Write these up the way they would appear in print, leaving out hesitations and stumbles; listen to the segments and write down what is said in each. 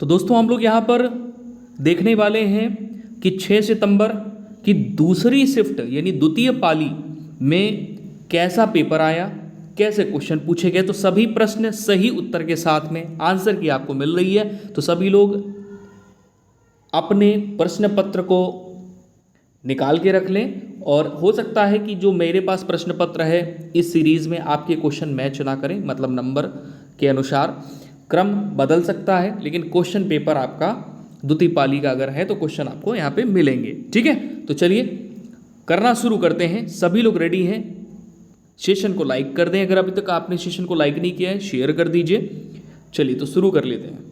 तो दोस्तों हम लोग यहाँ पर देखने वाले हैं कि 6 सितंबर की दूसरी शिफ्ट यानी द्वितीय पाली में कैसा पेपर आया, कैसे क्वेश्चन पूछे गए। तो सभी प्रश्न सही उत्तर के साथ में आंसर की आपको मिल रही है। तो सभी लोग अपने प्रश्न पत्र को निकाल के रख लें, और हो सकता है कि जो मेरे पास प्रश्न पत्र है इस सीरीज़ में आपके क्वेश्चन मैच ना करें, मतलब नंबर के अनुसार क्रम बदल सकता है, लेकिन क्वेश्चन पेपर आपका द्वितीय पाली का अगर है तो क्वेश्चन आपको यहाँ पे मिलेंगे। ठीक है, तो चलिए करना शुरू करते हैं। सभी लोग रेडी हैं? सेशन को लाइक कर दें, अगर अभी तक आपने सेशन को लाइक नहीं किया है शेयर कर दीजिए। चलिए तो शुरू कर लेते हैं।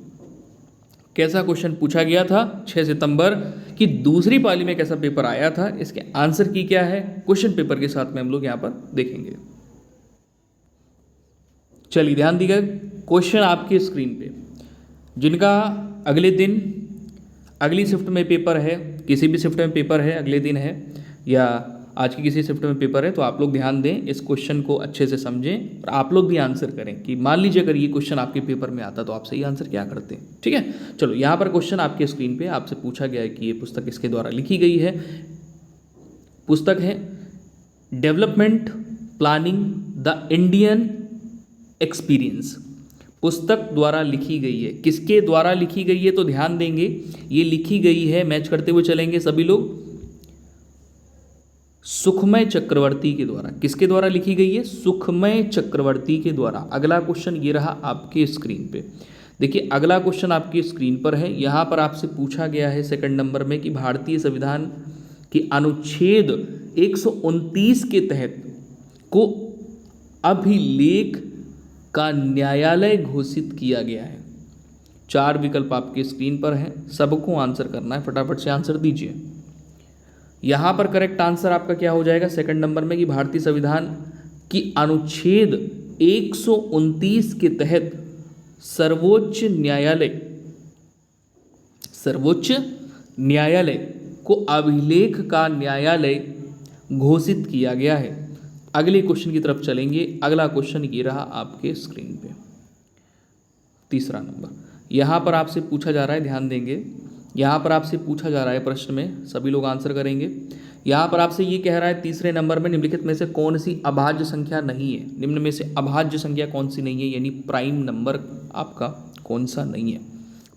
कैसा क्वेश्चन पूछा गया था 6 सितंबर की दूसरी पाली में, कैसा पेपर आया था, इसके आंसर की क्या है, क्वेश्चन पेपर के साथ में हम लोग यहाँ पर देखेंगे। चलिए ध्यान दीजिए, क्वेश्चन आपकी स्क्रीन पे। जिनका अगले दिन अगली शिफ्ट में पेपर है, किसी भी शिफ्ट में पेपर है, अगले दिन है या आज की किसी शिफ्ट में पेपर है, तो आप लोग ध्यान दें, इस क्वेश्चन को अच्छे से समझें और आप लोग भी आंसर करें कि मान लीजिए अगर ये क्वेश्चन आपके पेपर में आता तो आप सही आंसर क्या करते हैं। ठीक है, चलो यहाँ पर क्वेश्चन आपके स्क्रीन पे आपसे पूछा गया है कि ये पुस्तक किसके द्वारा लिखी गई है। पुस्तक है development planning the Indian experience, पुस्तक द्वारा लिखी गई है। किसके द्वारा लिखी गई है तो ध्यान देंगे, ये लिखी गई है, मैच करते हुए चलेंगे सभी लोग, सुखमय चक्रवर्ती के द्वारा। किसके द्वारा लिखी गई है? सुखमय चक्रवर्ती के द्वारा। अगला क्वेश्चन ये रहा आपके स्क्रीन पे। देखिए अगला क्वेश्चन आपकी स्क्रीन पर है, यहाँ पर आपसे पूछा गया है सेकंड नंबर में कि भारतीय संविधान की अनुच्छेद 129 के तहत को अभिलेख का न्यायालय घोषित किया गया है। 4 विकल्प आपके स्क्रीन पर हैं, सबको आंसर करना है, फटाफट से आंसर दीजिए। यहाँ पर करेक्ट आंसर आपका क्या हो जाएगा सेकंड नंबर में कि भारतीय संविधान की अनुच्छेद 129 के तहत सर्वोच्च न्यायालय को अभिलेख का न्यायालय घोषित किया गया है। अगले क्वेश्चन की तरफ चलेंगे। अगला क्वेश्चन ये रहा आपके स्क्रीन पे, तीसरा नंबर। यहाँ पर आपसे पूछा जा रहा है, ध्यान देंगे, यहाँ पर आपसे पूछा जा रहा है प्रश्न में, सभी लोग आंसर करेंगे। यहाँ पर आपसे ये कह रहा है तीसरे नंबर में निम्नलिखित में से कौन सी अभाज्य संख्या नहीं है। निम्न में से अभाज्य संख्या कौन सी नहीं है, यानी प्राइम नंबर आपका कौन सा नहीं है।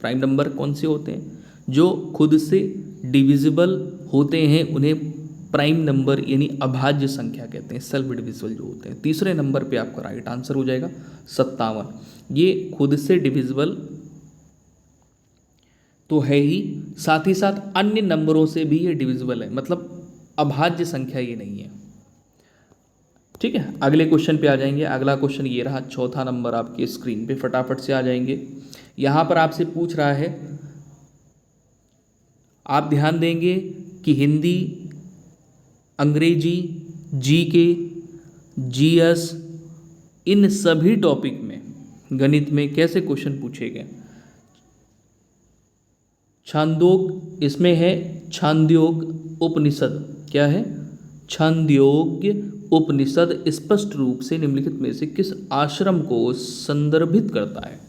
प्राइम नंबर कौन से होते हैं? जो खुद से डिविजिबल होते हैं उन्हें प्राइम नंबर यानी अभाज्य संख्या कहते हैं, सेल्फ डिविजिबल जो होते हैं। तीसरे नंबर पे आपका राइट आंसर हो जाएगा 57। ये खुद से डिविजिबल तो है ही, साथ ही साथ अन्य नंबरों से भी ये डिविजिबल है, मतलब अभाज्य संख्या ये नहीं है। ठीक है, अगले क्वेश्चन पे आ जाएंगे। अगला क्वेश्चन ये रहा, चौथा नंबर आपके स्क्रीन पे, फटाफट से आ जाएंगे। यहाँ पर आपसे पूछ रहा है, आप ध्यान देंगे कि हिंदी, अंग्रेजी, जीके, जीएस, इन सभी टॉपिक में गणित में कैसे क्वेश्चन पूछे गए। छांदोग, इसमें है छांदोग्य उपनिषद। क्या है? छांदोग्य उपनिषद स्पष्ट रूप से निम्नलिखित में से किस आश्रम को संदर्भित करता है।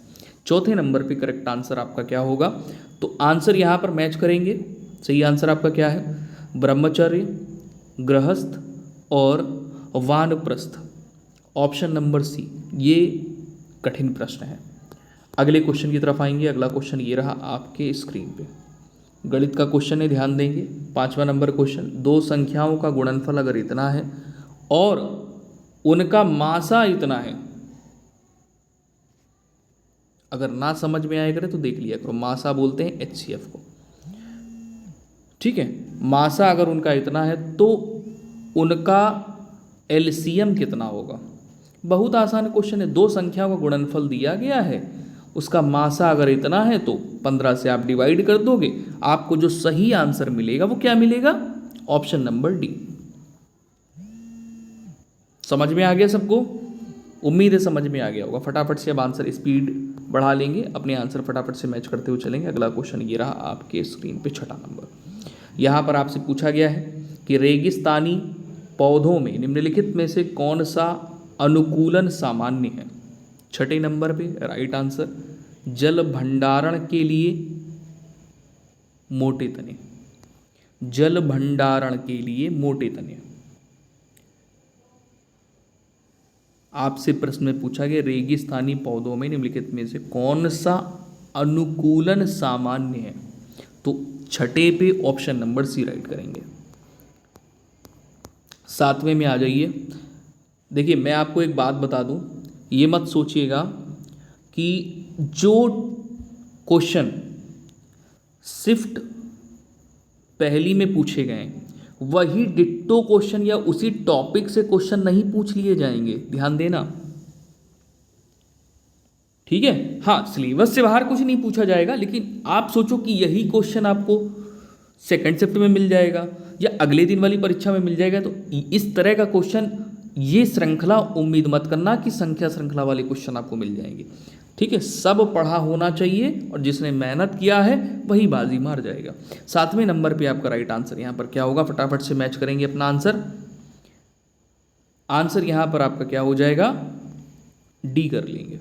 चौथे नंबर पे करेक्ट आंसर आपका क्या होगा, तो आंसर यहाँ पर मैच करेंगे। सही आंसर आपका क्या है? ब्रह्मचर्य, गृहस्थ और वानप्रस्थ। Option number C. ये कठिन प्रश्न है। अगले क्वेश्चन की तरफ आएंगे। अगला क्वेश्चन ये रहा आपके स्क्रीन पे, गणित का क्वेश्चन है, ध्यान देंगे। 5वां नंबर क्वेश्चन, दो संख्याओं का गुणनफल अगर इतना है और उनका मासा इतना है, अगर ना समझ में आया करे तो देख लिया करो, मासा बोलते हैं HCF को। ठीक है, मासा अगर उनका इतना है तो उनका LCM कितना होगा। बहुत आसान क्वेश्चन है, दो संख्याओं का गुणनफल दिया गया है, उसका मासा अगर इतना है तो 15 से आप डिवाइड कर दोगे, आपको जो सही आंसर मिलेगा वो क्या मिलेगा? Option number D. समझ में आ गया सबको? उम्मीद है समझ में आ गया होगा। फटाफट से अब आंसर स्पीड बढ़ा लेंगे, अपने आंसर फटाफट से मैच करते हुए चलेंगे। अगला क्वेश्चन ये रहा आपके स्क्रीन पे, 6ठा नंबर। यहाँ पर आपसे पूछा गया है कि रेगिस्तानी पौधों में निम्नलिखित में से कौन सा अनुकूलन सामान्य है। 6ठे नंबर पे राइट आंसर जल भंडारण के लिए मोटे तने, जल भंडारण के लिए मोटे तने। आपसे प्रश्न में पूछा गया रेगिस्तानी पौधों में निम्नलिखित में से कौन सा अनुकूलन सामान्य है, तो छठे पे ऑप्शन नंबर सी राइट करेंगे। सातवें में आ जाइए। देखिए मैं आपको एक बात बता दूं, ये मत सोचिएगा कि जो क्वेश्चन शिफ्ट पहली में पूछे गए वही डिट्टो क्वेश्चन या उसी टॉपिक से क्वेश्चन नहीं पूछ लिए जाएंगे, ध्यान देना, ठीक है। हाँ, सिलेबस से बाहर कुछ नहीं पूछा जाएगा, लेकिन आप सोचो कि यही क्वेश्चन आपको सेकंड शिफ्ट में मिल जाएगा या अगले दिन वाली परीक्षा में मिल जाएगा, तो इस तरह का क्वेश्चन, ये श्रृंखला उम्मीद मत करना कि संख्या श्रृंखला वाले क्वेश्चन आपको मिल जाएंगे, ठीक है। सब पढ़ा होना चाहिए और जिसने मेहनत किया है वही बाजी मार जाएगा। सातवें नंबर पे आपका राइट आंसर यहाँ पर क्या होगा, फटाफट से मैच करेंगे अपना आंसर। आंसर यहाँ पर आपका क्या हो जाएगा, डी कर लेंगे,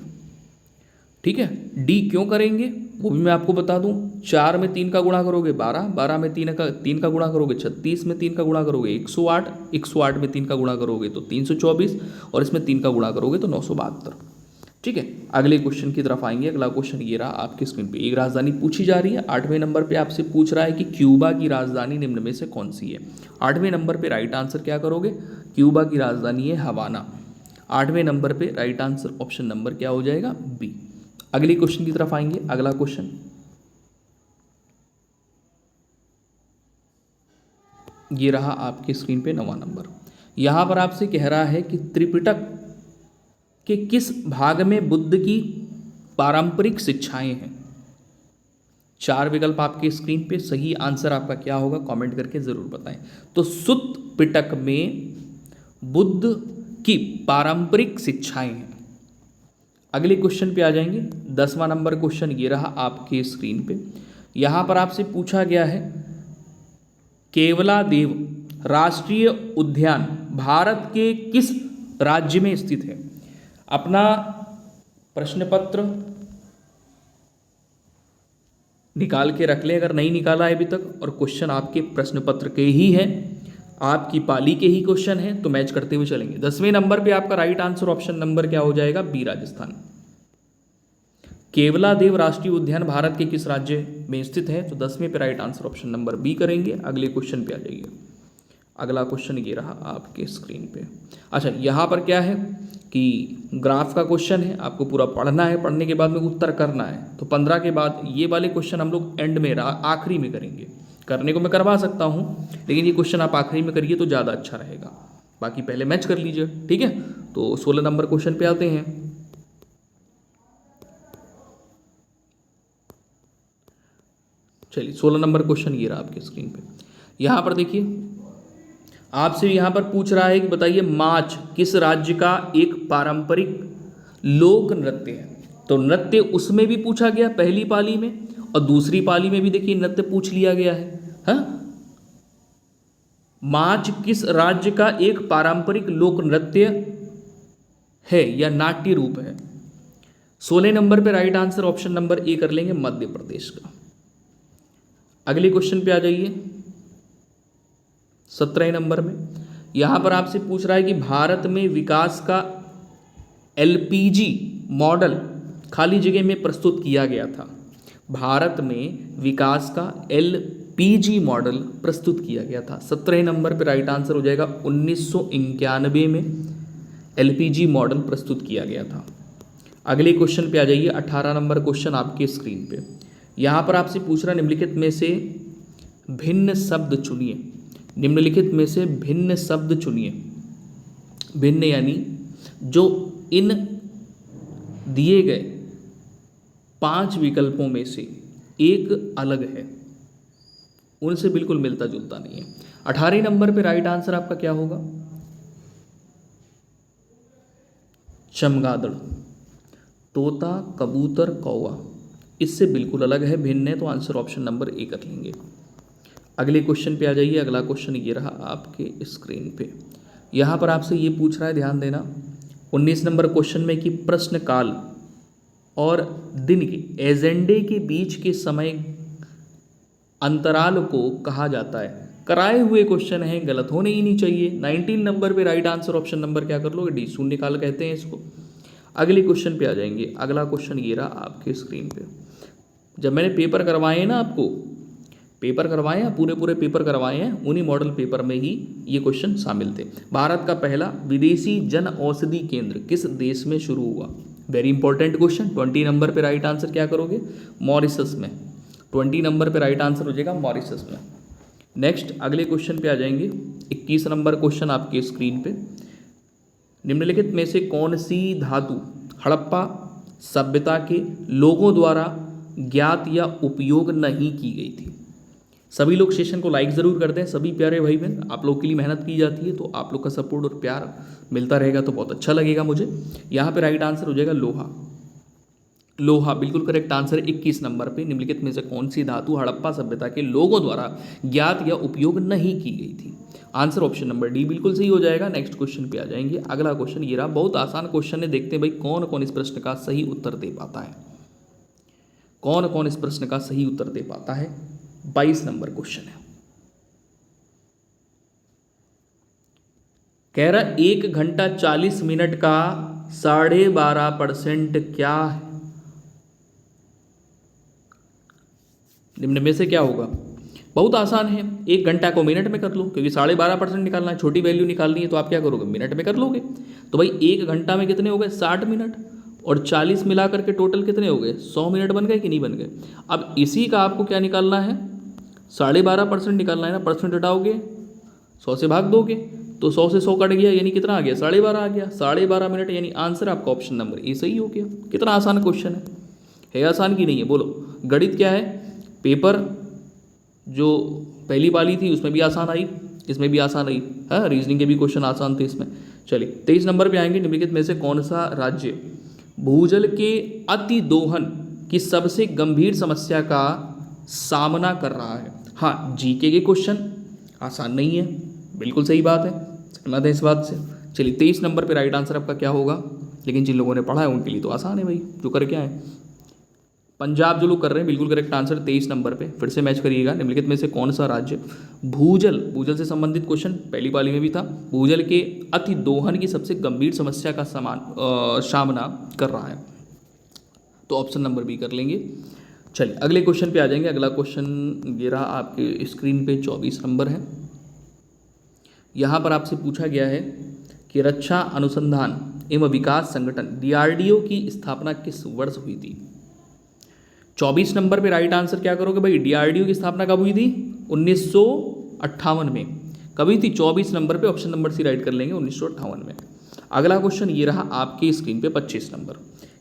ठीक है। डी क्यों करेंगे वो भी मैं आपको बता दूं। 4 में 3 का गुणा करोगे 12, 12 में 3 का गुणा करोगे 36, में 3 का गुणा करोगे 108, 108 में 3 का गुणा करोगे तो 324 और इसमें 3 का गुणा करोगे तो 972, ठीक है। अगले क्वेश्चन की तरफ आएंगे। अगला क्वेश्चन ये रहा आपकी स्क्रीन पे। एक राजधानी पूछी जा रही है। 8वें नंबर पे आपसे पूछ रहा है कि क्यूबा की राजधानी निम्न में से कौन सी है। 8वें नंबर पे राइट आंसर क्या करोगे, क्यूबा की राजधानी है हवाना। 8वें नंबर पे राइट आंसर ऑप्शन नंबर क्या हो जाएगा, बी। अगले क्वेश्चन की तरफ आएंगे। अगला क्वेश्चन ये रहा आपके स्क्रीन पे 9वां नंबर। यहां पर आपसे कह रहा है कि त्रिपिटक के किस भाग में बुद्ध की पारंपरिक शिक्षाएं हैं। 4 विकल्प आपके स्क्रीन पे, सही आंसर आपका क्या होगा कमेंट करके जरूर बताएं। तो सुत्त पिटक में बुद्ध की पारंपरिक शिक्षाएं हैं। अगले क्वेश्चन पे आ जाएंगे। 10वां नंबर क्वेश्चन ये रहा आपके स्क्रीन पे। यहां पर आपसे पूछा गया है केवलादेव राष्ट्रीय उद्यान भारत के किस राज्य में स्थित है। अपना प्रश्न पत्र निकाल के रख ले अगर नहीं निकाला है अभी तक, और क्वेश्चन आपके प्रश्न पत्र के ही है, आपकी पाली के ही क्वेश्चन है, तो मैच करते हुए चलेंगे। 10वें नंबर पे आपका राइट आंसर ऑप्शन नंबर क्या हो जाएगा, बी राजस्थान। केवलादेव राष्ट्रीय उद्यान भारत के किस राज्य में स्थित है, तो 10वें पे right answer option number B करेंगे। अगले क्वेश्चन पे आ जाइए। अगला क्वेश्चन ये रहा आपके स्क्रीन पे। अच्छा, यहाँ पर क्या है कि ग्राफ का क्वेश्चन है, आपको पूरा पढ़ना है, पढ़ने के बाद में उत्तर करना है। तो 15 के बाद ये वाले क्वेश्चन हम लोग एंड में आखिरी में करेंगे। करने को मैं करवा सकता हूँ, लेकिन ये क्वेश्चन आप आखिरी में करिए तो ज़्यादा अच्छा रहेगा। बाकी पहले मैच कर लीजिए, ठीक है। तो 16 नंबर क्वेश्चन पे आते हैं। चलिए 16 नंबर क्वेश्चन ये रहा आपके स्क्रीन पे। यहाँ पर देखिए आपसे यहाँ पर पूछ रहा है कि बताइए माच किस राज्य का एक पारंपरिक लोक नृत्य है। तो नृत्य उसमें भी पूछा गया पहली पाली में, और दूसरी पाली में भी देखिए नृत्य पूछ लिया गया है। हाँ, माच किस राज्य का एक पारंपरिक लोक नृत्य है या नाट्य रूप है। 16 नंबर पे right answer option number A कर लेंगे, मध्य प्रदेश का। अगले क्वेश्चन पे आ जाइए। 17 नंबर में यहां पर आपसे पूछ रहा है कि भारत में विकास का एलपीजी मॉडल खाली जगह में प्रस्तुत किया गया था। भारत में विकास का एलपीजी मॉडल प्रस्तुत किया गया था। 17 नंबर पे राइट आंसर हो जाएगा 1991 में एलपीजी मॉडल प्रस्तुत किया गया था। अगले क्वेश्चन पे आ जाइए। 18 नंबर क्वेश्चन आपके स्क्रीन पे। यहाँ पर आपसे पूछ रहा निम्नलिखित में से भिन्न शब्द चुनिए। निम्नलिखित में से भिन्न शब्द चुनिए। भिन्न यानी जो इन दिए गए 5 विकल्पों में से एक अलग है, उनसे बिल्कुल मिलता जुलता नहीं है। 18 नंबर पे राइट आंसर आपका क्या होगा, चमगादड़, तोता, कबूतर, कौवा, इससे बिल्कुल अलग है, भिन्न है, तो आंसर ऑप्शन नंबर ए कर लेंगे। अगले क्वेश्चन पे आ जाइए। अगला क्वेश्चन ये रहा आपके स्क्रीन पे। यहाँ पर आपसे ये पूछ रहा है, ध्यान देना, 19 नंबर क्वेश्चन में कि प्रश्न काल और दिन के एजेंडे के बीच के समय अंतराल को कहा जाता है। कराए हुए क्वेश्चन है, गलत होने ही नहीं चाहिए। 19 नंबर पे राइट आंसर ऑप्शन नंबर क्या कर लोगे, डी, शून्यकाल कहते हैं इसको। अगले क्वेश्चन पे आ जाएंगे। अगला क्वेश्चन ये रहा आपके स्क्रीन पे। जब मैंने पेपर करवाए हैं ना, आपको पेपर करवाए हैं, पूरे पूरे पेपर करवाए हैं, उन्हीं मॉडल पेपर में ही ये क्वेश्चन शामिल थे। भारत का पहला विदेशी जन औषधि केंद्र किस देश में शुरू हुआ? Very important question. 20 नंबर पे राइट आंसर क्या करोगे, मॉरिशस में। 20 नंबर पे राइट आंसर हो जाएगा मॉरिशस में। नेक्स्ट अगले क्वेश्चन पे आ जाएंगे। 21 नंबर क्वेश्चन आपके स्क्रीन पे। निम्नलिखित में से कौन सी धातु हड़प्पा सभ्यता के लोगों द्वारा ज्ञात या उपयोग नहीं की गई थी? सभी लोग सेशन को लाइक ज़रूर करते हैं। सभी प्यारे भाई बहन, आप लोग के लिए मेहनत की जाती है, तो आप लोग का सपोर्ट और प्यार मिलता रहेगा तो बहुत अच्छा लगेगा मुझे। यहाँ पे राइट आंसर हो जाएगा लोहा। लोहा बिल्कुल करेक्ट आंसर है। 21 नंबर पे निम्नलिखित में से कौन सी धातु हड़प्पा सभ्यता के लोगों द्वारा ज्ञात या उपयोग नहीं की गई थी? आंसर ऑप्शन नंबर डी बिल्कुल सही हो जाएगा। नेक्स्ट क्वेश्चन पे आ जाएंगे। अगला क्वेश्चन ये रहा, बहुत आसान क्वेश्चन है। देखते हैं भाई कौन कौन इस प्रश्न का सही उत्तर दे पाता है, कौन कौन इस प्रश्न का सही उत्तर दे पाता है। 22 नंबर क्वेश्चन है। कह रहा 1 घंटा 40 मिनट का 12.5% क्या है? निम्न में से क्या होगा? बहुत आसान है। 1 घंटा को मिनट में कर लो, क्योंकि 12.5% निकालना है, छोटी वैल्यू निकालनी है, तो आप क्या करोगे, मिनट में कर लोगे। तो भाई 1 घंटा में कितने हो गए, 60 मिनट, और 40 मिला करके टोटल कितने हो गए, 100 मिनट बन गए कि नहीं बन गए। अब इसी का आपको क्या निकालना है, 12.5% निकालना है ना। परसेंट हटाओगे, 100 से भाग दोगे, तो 100 से 100 कट गया, यानी कितना आ गया, 12.5 आ गया। 12.5 मिनट, यानी आंसर आपका ऑप्शन नंबर ए सही हो गया। कितना आसान क्वेश्चन है आसान की नहीं है, बोलो। गणित क्या है, पेपर जो पहली वाली थी उसमें भी आसान आई, इसमें भी आसान आई है। रीजनिंग के भी क्वेश्चन आसान थे इसमें। चलिए 23 नंबर पे आएंगे। निम्नलिखित में से कौन सा राज्य भूजल के अति दोहन की सबसे गंभीर समस्या का सामना कर रहा है? हाँ, जीके के क्वेश्चन आसान नहीं है, बिल्कुल सही बात है, सहमत है इस बात से। चलिए 23 नंबर पे राइट आंसर आपका क्या होगा, लेकिन जिन लोगों ने पढ़ा है उनके लिए तो आसान है भाई, जो कर क्या है। पंजाब जो लोग कर रहे हैं, बिल्कुल करेक्ट आंसर 23 नंबर पे। फिर से मैच करिएगा। निम्नलिखित में से कौन सा राज्य भूजल से संबंधित क्वेश्चन पहली पाली में भी था, भूजल के अति दोहन की सबसे गंभीर समस्या का सामना कर रहा है? तो ऑप्शन नंबर बी कर लेंगे। चलिए अगले क्वेश्चन पे आ जाएंगे। अगला क्वेश्चन ये रहा आपके स्क्रीन पे, 24 नंबर है। यहाँ पर आपसे पूछा गया है कि रक्षा अनुसंधान एवं विकास संगठन DRDO की स्थापना किस वर्ष हुई थी? 24 नंबर पे राइट आंसर क्या करोगे भाई, DRDO की स्थापना कब हुई थी, 1958 में। कभी थी, 24 नंबर पे ऑप्शन नंबर सी राइट कर लेंगे, 1958 में। अगला क्वेश्चन ये रहा आपकी स्क्रीन पे, 25 नंबर।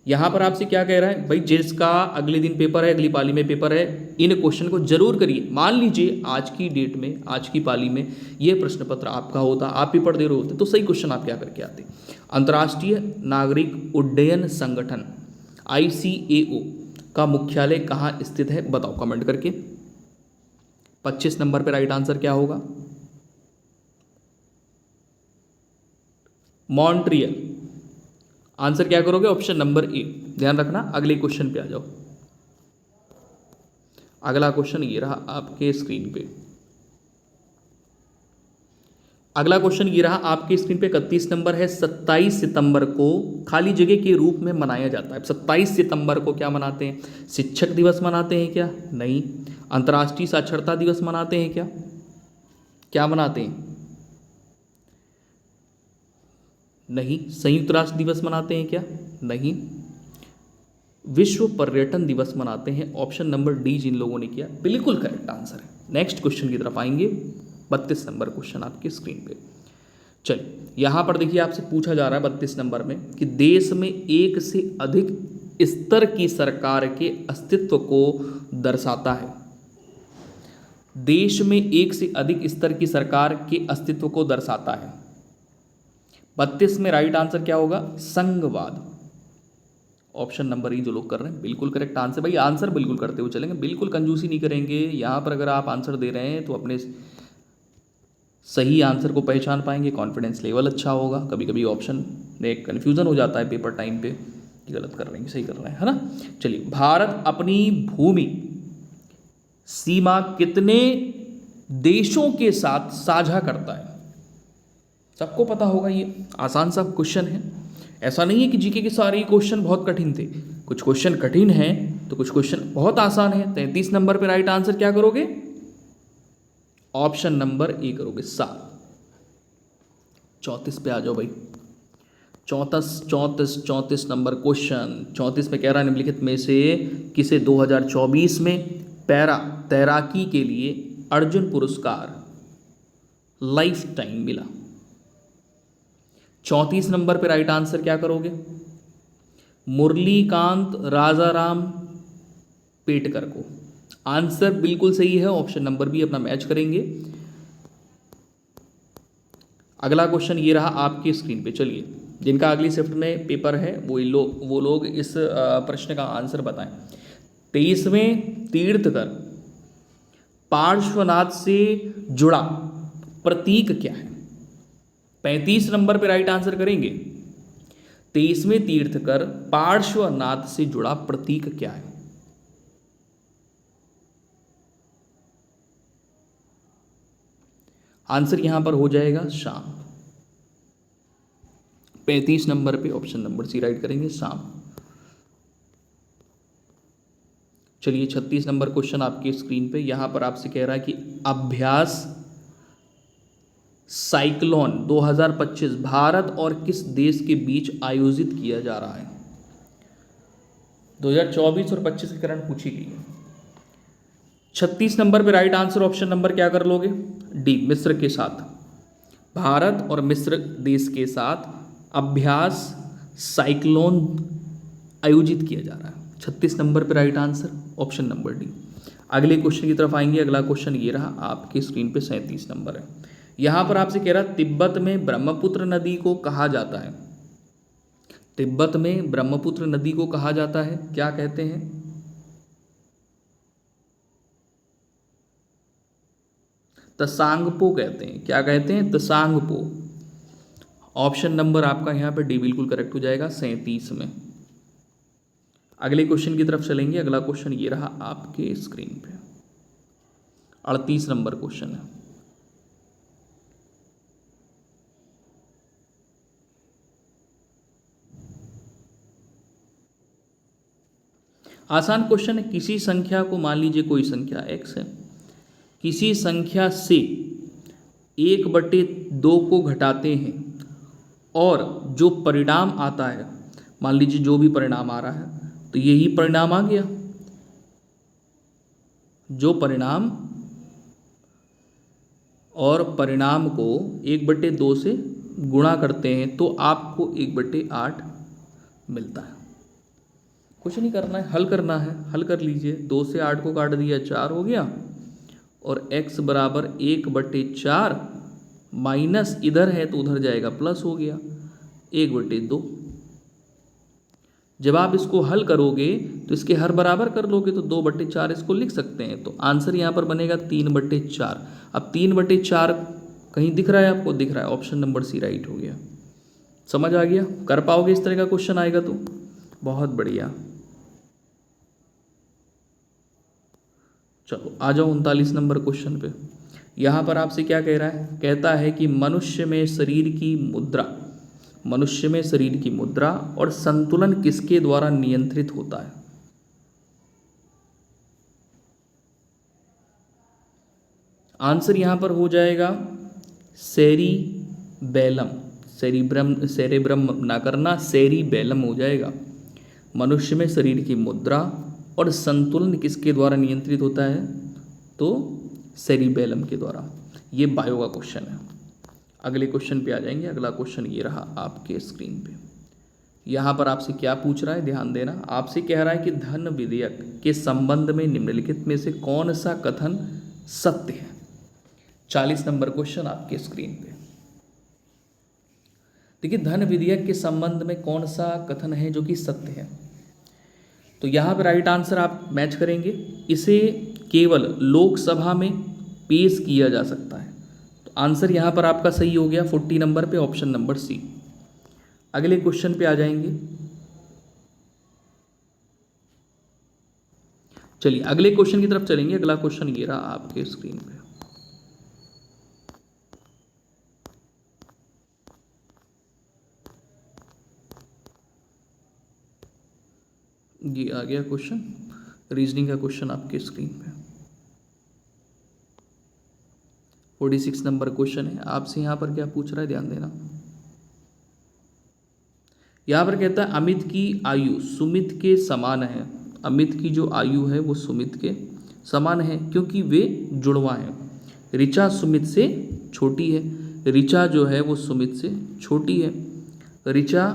यहाँ पर आपसे क्या कह रहा है भाई, जिसका अगले दिन पेपर है, अगली पाली में पेपर है, इन क्वेश्चन को जरूर करिए। मान लीजिए आज की डेट में, आज की पाली में ये प्रश्न पत्र आपका होता, आप पेपर दे रहे होते, तो सही क्वेश्चन आप क्या करके आते। अंतर्राष्ट्रीय नागरिक उड्डयन संगठन ICAO का मुख्यालय कहाँ स्थित है, बताओ कमेंट करके। 25 नंबर पे राइट आंसर क्या होगा, मॉन्ट्रियल। आंसर क्या करोगे, ऑप्शन नंबर ए। ध्यान रखना। अगले क्वेश्चन पे आ जाओ। अगला क्वेश्चन ये रहा आपके स्क्रीन पे। अगला क्वेश्चन ये रहा आपके स्क्रीन पे, 31 नंबर है। 27 सितंबर को खाली जगह के रूप में मनाया जाता है। 27 सितंबर को क्या मनाते हैं, शिक्षक दिवस मनाते हैं क्या? नहीं। अंतर्राष्ट्रीय साक्षरता दिवस मनाते हैं क्या? क्या मनाते हैं? नहीं। संयुक्त राष्ट्र दिवस मनाते हैं क्या? नहीं। विश्व पर्यटन दिवस मनाते हैं। ऑप्शन नंबर डी जिन लोगों ने किया, बिल्कुल करेक्ट आंसर है। नेक्स्ट क्वेश्चन की तरफ आएंगे। 32 नंबर क्वेश्चन आपकी स्क्रीन पे। चलिए यहाँ पर देखिए, आपसे पूछा जा रहा है 32 नंबर में कि देश में एक से अधिक स्तर की सरकार के अस्तित्व को दर्शाता है। देश में एक से अधिक स्तर की सरकार के अस्तित्व को दर्शाता है। 32 में राइट आंसर क्या होगा, संघवाद। ऑप्शन नंबर ई जो लोग कर रहे हैं, बिल्कुल करेक्ट आंसर। भाई आंसर बिल्कुल करते हुए चलेंगे, बिल्कुल कंजूसी नहीं करेंगे। यहाँ पर अगर आप आंसर दे रहे हैं तो अपने सही आंसर को पहचान पाएंगे, कॉन्फिडेंस लेवल अच्छा होगा। कभी कभी ऑप्शन में कन्फ्यूज़न हो जाता है पेपर टाइम पे, गलत कर रहे हैं, सही कर रहे हैं, है ना। चलिए, भारत अपनी भूमि सीमा कितने देशों के साथ साझा करता है? सबको पता होगा, ये आसान सा क्वेश्चन है। ऐसा नहीं है कि जीके के सारे क्वेश्चन बहुत कठिन थे, कुछ क्वेश्चन कठिन हैं तो कुछ क्वेश्चन बहुत आसान है। 33 नंबर पे राइट आंसर क्या करोगे? ऑप्शन नंबर ए करोगे, 7। 34 पे आ जाओ भाई। 34 नंबर क्वेश्चन। 34 में कह रहा है निम्नलिखित में से किसे 2024 में पैरा तैराकी के लिए अर्जुन पुरस्कार लाइफ टाइम मिला? 34 नंबर पे राइट आंसर क्या करोगे? मुरलीकांत राजाराम पेटकर को। आंसर बिल्कुल सही है, ऑप्शन नंबर बी अपना मैच करेंगे। अगला क्वेश्चन ये रहा आपकी स्क्रीन पे। चलिए, जिनका अगली शिफ्ट में पेपर है वो लोग इस प्रश्न का आंसर बताएं। 23वें तीर्थकर पार्श्वनाथ से जुड़ा प्रतीक क्या है? 35 नंबर पे राइट आंसर करेंगे। 23वें तीर्थकर पार्श्वनाथ से जुड़ा प्रतीक क्या है? आंसर यहां पर हो जाएगा शाम। 35 नंबर पे ऑप्शन नंबर सी राइट करेंगे, शाम। चलिए, 36 नंबर क्वेश्चन आपकी स्क्रीन पे। यहां पर आपसे कह रहा है कि अभ्यास साइक्लोन 2025 भारत और किस देश के बीच आयोजित किया जा रहा है? 2024 और 25 की करंट पूछी गई है। 36 नंबर पे राइट आंसर ऑप्शन नंबर क्या कर लोगे? डी, मिस्र के साथ। भारत और मिस्र देश के साथ अभ्यास साइक्लोन आयोजित किया जा रहा है। 36 नंबर पे right answer option number D. अगले क्वेश्चन की तरफ आएंगे। अगला क्वेश्चन ये रहा आपकी स्क्रीन पे, 37 नंबर है। यहां पर आपसे कह रहा तिब्बत में ब्रह्मपुत्र नदी को कहा जाता है। तिब्बत में ब्रह्मपुत्र नदी को कहा जाता है, क्या कहते हैं? तसांगपो कहते हैं। क्या कहते हैं? तसांगपो। ऑप्शन नंबर आपका यहां पे डी बिल्कुल करेक्ट हो जाएगा, 37 में। अगले क्वेश्चन की तरफ चलेंगे। अगला क्वेश्चन ये रहा आपके स्क्रीन पे, 38 नंबर क्वेश्चन है। आसान क्वेश्चन है। किसी संख्या को, मान लीजिए कोई संख्या x है, किसी संख्या से 1/2 को घटाते हैं और जो परिणाम आता है, मान लीजिए जो भी परिणाम आ रहा है, तो यही परिणाम आ गया। जो परिणाम और परिणाम को 1/2 से गुणा करते हैं तो आपको 1/8 मिलता है। कुछ नहीं करना है, हल करना है। हल कर लीजिए। 2 से 8 को काट दिया, 4 हो गया, और x बराबर 1/4 माइनस इधर है तो उधर जाएगा प्लस हो गया 1/2। जब आप इसको हल करोगे तो इसके हर बराबर कर लोगे तो 2/4 इसको लिख सकते हैं। तो आंसर यहाँ पर बनेगा 3/4। अब 3/4 कहीं दिख रहा है आपको? दिख रहा है, ऑप्शन नंबर सी राइट हो गया। समझ आ गया? कर पाओगे इस तरह का क्वेश्चन आएगा तो? बहुत बढ़िया। चलो आ जाओ 39 नंबर क्वेश्चन पे। यहाँ पर आपसे क्या कह रहा है? कहता है कि मनुष्य में शरीर की मुद्रा और संतुलन किसके द्वारा नियंत्रित होता है? आंसर यहां पर हो जाएगा सेरिबेलम। सेरेब्रम ना करना, सेरिबेलम हो जाएगा। मनुष्य में शरीर की मुद्रा और संतुलन किसके द्वारा नियंत्रित होता है? तो सेरिबेलम के द्वारा। ये बायो का क्वेश्चन है। अगले क्वेश्चन पे आ जाएंगे। अगला क्वेश्चन ये रहा आपके स्क्रीन पे। यहाँ पर आपसे क्या पूछ रहा है, ध्यान देना। आपसे कह रहा है कि धन विधेयक के संबंध में निम्नलिखित में से कौन सा कथन सत्य है? 40 नंबर क्वेश्चन आपके स्क्रीन पे। देखिए, धन विधेयक के संबंध में कौन सा कथन है जो कि सत्य है? तो यहाँ पर राइट आंसर आप मैच करेंगे। इसे केवल लोकसभा में पेश किया जा सकता है। तो आंसर यहाँ पर आपका सही हो गया 40 नंबर पे, ऑप्शन नंबर सी। अगले क्वेश्चन पे आ जाएंगे। चलिए अगले क्वेश्चन की तरफ चलेंगे। अगला क्वेश्चन ये रहा आपके स्क्रीन पे। ये आ गया क्वेश्चन, रीजनिंग का क्वेश्चन आपके स्क्रीन पे। 46 नंबर क्वेश्चन है आपसे। यहाँ पर क्या पूछ रहा है, ध्यान देना। यहाँ पर कहता है अमित की आयु सुमित के समान है। अमित की जो आयु है वो सुमित के समान है क्योंकि वे जुड़वा हैं। ऋचा सुमित से छोटी है। ऋचा जो है वो सुमित से छोटी है। ऋचा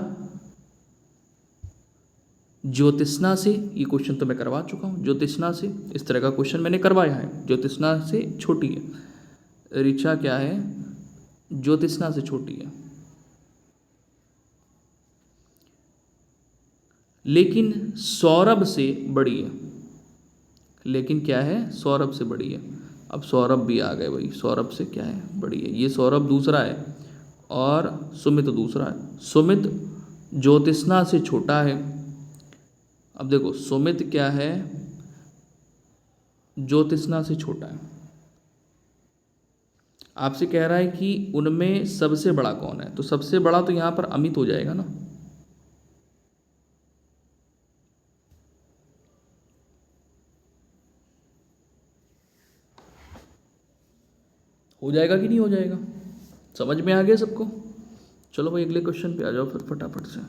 ज्योतिष्ना से, ये क्वेश्चन तो मैं करवा चुका हूँ, ज्योतिष्ना से इस तरह का क्वेश्चन मैंने करवाया है। ज्योतिष्ना से छोटी है। ऋचा क्या है, ज्योतिष्ना से छोटी है। लेकिन सौरभ से बड़ी है। लेकिन क्या है, सौरभ से बड़ी है। अब सौरभ भी आ गए भाई, सौरभ से क्या है, बड़ी है। ये सौरभ दूसरा है और सुमित दूसरा है। सुमित ज्योतिष्ना से छोटा है। अब देखो सुमित क्या है, ज्योतिष्ना से छोटा है। आपसे कह रहा है कि उनमें सबसे बड़ा कौन है, तो सबसे बड़ा तो यहां पर अमित हो जाएगा ना। हो जाएगा कि नहीं हो जाएगा, समझ में आ गया सबको। चलो भाई अगले क्वेश्चन पे आ जाओ फिर फटाफट से।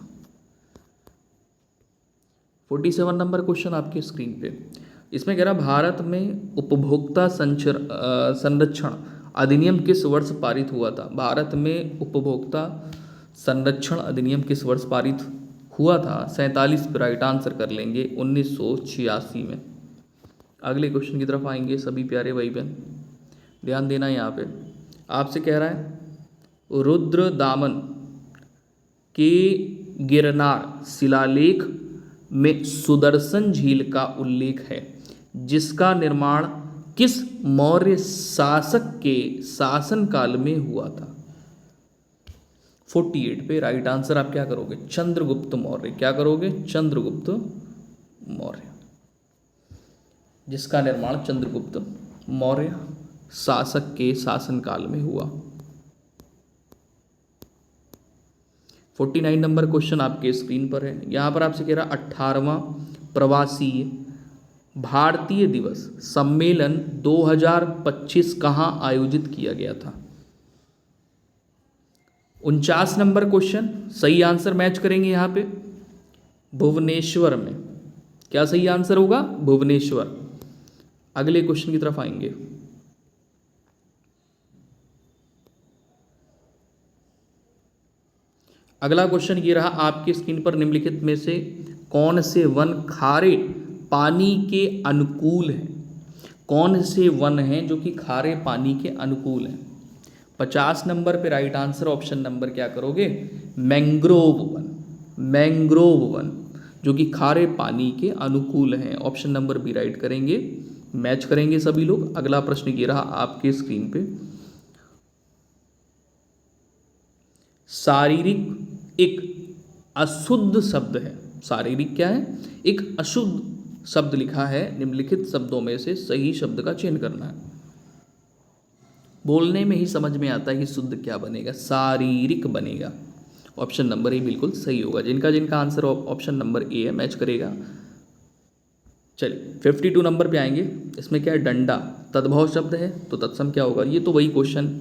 47 नंबर क्वेश्चन आपके स्क्रीन पे। इसमें कह रहा भारत में उपभोक्ता संरक्षण अधिनियम किस वर्ष पारित हुआ था। भारत में उपभोक्ता संरक्षण अधिनियम किस वर्ष पारित हुआ था। 47 पे राइट आंसर कर लेंगे 1986 में। अगले क्वेश्चन की तरफ आएंगे सभी प्यारे भाई बहन, ध्यान देना। यहाँ पे आपसे कह रहा है रुद्र दामन के गिरनार शिलालेख में सुदर्शन झील का उल्लेख है, जिसका निर्माण किस मौर्य शासक के शासनकाल में हुआ था। 48 पे राइट आंसर आप क्या करोगे, चंद्रगुप्त मौर्य। क्या करोगे, चंद्रगुप्त मौर्य, जिसका निर्माण चंद्रगुप्त मौर्य शासक के शासनकाल में हुआ। 49 नंबर क्वेश्चन आपके स्क्रीन पर है। यहाँ पर आपसे कह रहा 18वां प्रवासी भारतीय दिवस सम्मेलन 2025 कहाँ आयोजित किया गया था। 49 नंबर क्वेश्चन, सही आंसर मैच करेंगे यहाँ पे भुवनेश्वर में। क्या सही आंसर होगा, भुवनेश्वर। अगले क्वेश्चन की तरफ आएंगे। अगला क्वेश्चन ये रहा आपकी स्क्रीन पर। निम्नलिखित में से कौन से वन खारे पानी के अनुकूल हैं। कौन से वन हैं जो कि खारे पानी के अनुकूल हैं। 50 नंबर पे राइट आंसर ऑप्शन नंबर क्या करोगे, मैंग्रोव वन। मैंग्रोव वन जो कि खारे पानी के अनुकूल हैं, ऑप्शन नंबर बी राइट करेंगे, मैच करेंगे सभी लोग। अगला प्रश्न ये रहा आपके स्क्रीन पे। शारीरिक एक अशुद्ध शब्द है। शारीरिक क्या है, एक अशुद्ध शब्द लिखा है। निम्नलिखित शब्दों में से सही शब्द का चयन करना है। बोलने में ही समझ में आता है कि शुद्ध क्या बनेगा, शारीरिक बनेगा। ऑप्शन नंबर ए बिल्कुल सही होगा। जिनका जिनका आंसर ऑप्शन नंबर ए है मैच करेगा। चलिए 52 नंबर पे आएंगे। इसमें क्या है, डंडा तद्भव शब्द है तो तत्सम क्या होगा। ये तो वही क्वेश्चन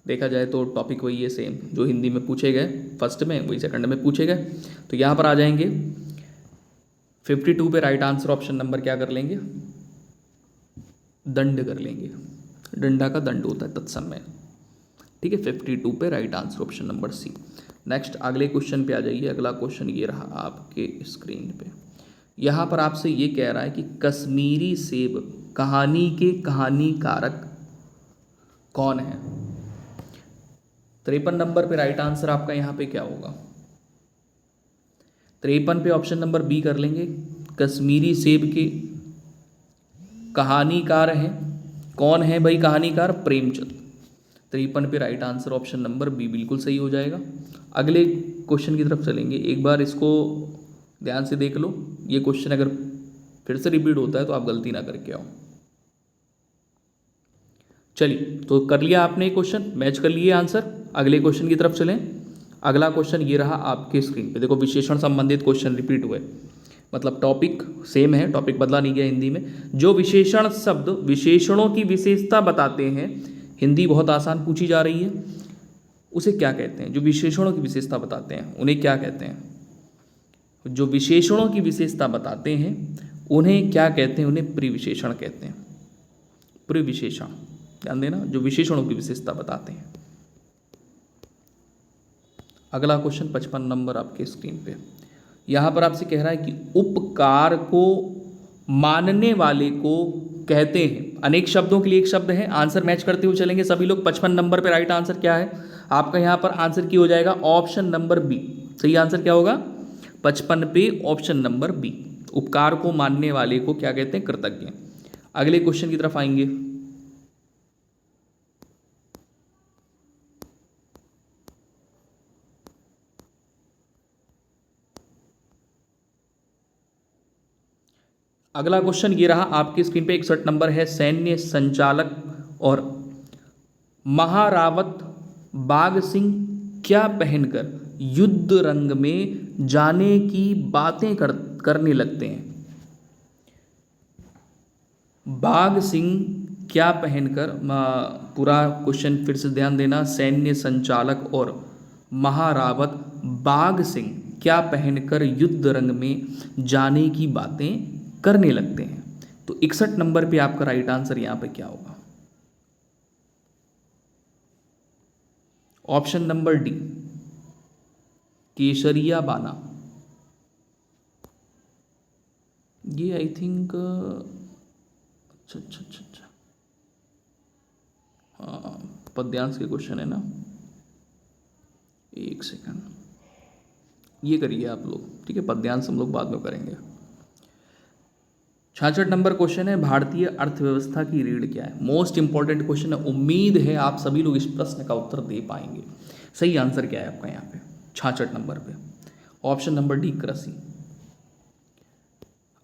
देखा जाए तो टॉपिक वही है सेम जो हिंदी में पूछे गए फर्स्ट में, वही सेकंड में पूछे गए। तो यहाँ पर आ जाएंगे 52 पे राइट आंसर ऑप्शन नंबर क्या कर लेंगे, दंड कर लेंगे। डंडा का दंड होता है तत्सम में, ठीक है। 52 पे right answer option number C. Next अगले क्वेश्चन पे आ जाइए। अगला क्वेश्चन ये रहा आपके स्क्रीन पे। यहाँ पर आपसे ये कह रहा है कि कश्मीरी सेब कहानी के कहानीकारक कौन है। 53 नंबर पे राइट आंसर आपका यहाँ पे क्या होगा, 53 पे ऑप्शन नंबर बी कर लेंगे। कश्मीरी सेब के कहानीकार हैं, कौन है भाई कहानीकार, प्रेमचंद। 53 पे right answer option number B बिल्कुल सही हो जाएगा। अगले क्वेश्चन की तरफ चलेंगे। एक बार इसको ध्यान से देख लो। ये क्वेश्चन अगर फिर से रिपीट होता है तो आप गलती ना करके आओ। चलिए, तो कर लिया आपने क्वेश्चन, मैच कर लिए आंसर। अगले क्वेश्चन की तरफ चलें। अगला क्वेश्चन ये रहा आपके स्क्रीन पे। देखो, विशेषण संबंधित क्वेश्चन रिपीट हुए, मतलब टॉपिक सेम है, टॉपिक बदला नहीं गया हिंदी में। जो विशेषण शब्द विशेषणों की विशेषता बताते हैं, हिंदी बहुत आसान पूछी जा रही है, उसे क्या कहते हैं? जो विशेषणों की विशेषता बताते हैं उन्हें क्या कहते हैं? जो विशेषणों की विशेषता बताते हैं उन्हें क्या कहते हैं? उन्हें परिविशेषण कहते हैं। परिविशेषण, ध्यान देना, जो विशेषणों की विशेषता बताते हैं। अगला क्वेश्चन 55 नंबर आपके स्क्रीन पे। यहाँ पर आपसे कह रहा है कि उपकार को मानने वाले को कहते हैं। अनेक शब्दों के लिए एक शब्द है, आंसर मैच करते हुए चलेंगे सभी लोग। 55 नंबर पे राइट आंसर क्या है आपका? यहाँ पर आंसर की हो जाएगा ऑप्शन नंबर बी। सही आंसर क्या होगा? 55 पे ऑप्शन नंबर बी। उपकार को मानने वाले को क्या कहते हैं? कृतज्ञ। अगले क्वेश्चन की तरफ आएंगे। अगला क्वेश्चन ये रहा आपकी स्क्रीन पे, 61 नंबर है। सैन्य संचालक और महारावत बाघ सिंह क्या पहनकर युद्ध रंग में जाने की बातें करने लगते हैं? बाघ सिंह क्या पहनकर, पूरा क्वेश्चन फिर से ध्यान देना। सैन्य संचालक और महारावत बाघ सिंह क्या पहनकर युद्ध रंग में जाने की बातें करने लगते हैं? तो 61 नंबर पे आपका राइट आंसर यहां पे क्या होगा? ऑप्शन नंबर डी, केसरिया बाना। ये आई थिंक, अच्छा अच्छा अच्छा अच्छा, हाँ, पद्यांश के क्वेश्चन है ना। एक सेकंड, ये करिए आप लोग, ठीक है? पद्यांश हम लोग बाद में करेंगे। 66 नंबर क्वेश्चन है, भारतीय अर्थव्यवस्था की रीढ़ क्या है? मोस्ट इंपॉर्टेंट क्वेश्चन है, उम्मीद है आप सभी लोग इस प्रश्न का उत्तर दे पाएंगे। सही आंसर क्या है आपका यहाँ पे 66 नंबर पे? ऑप्शन नंबर डी, कृषि।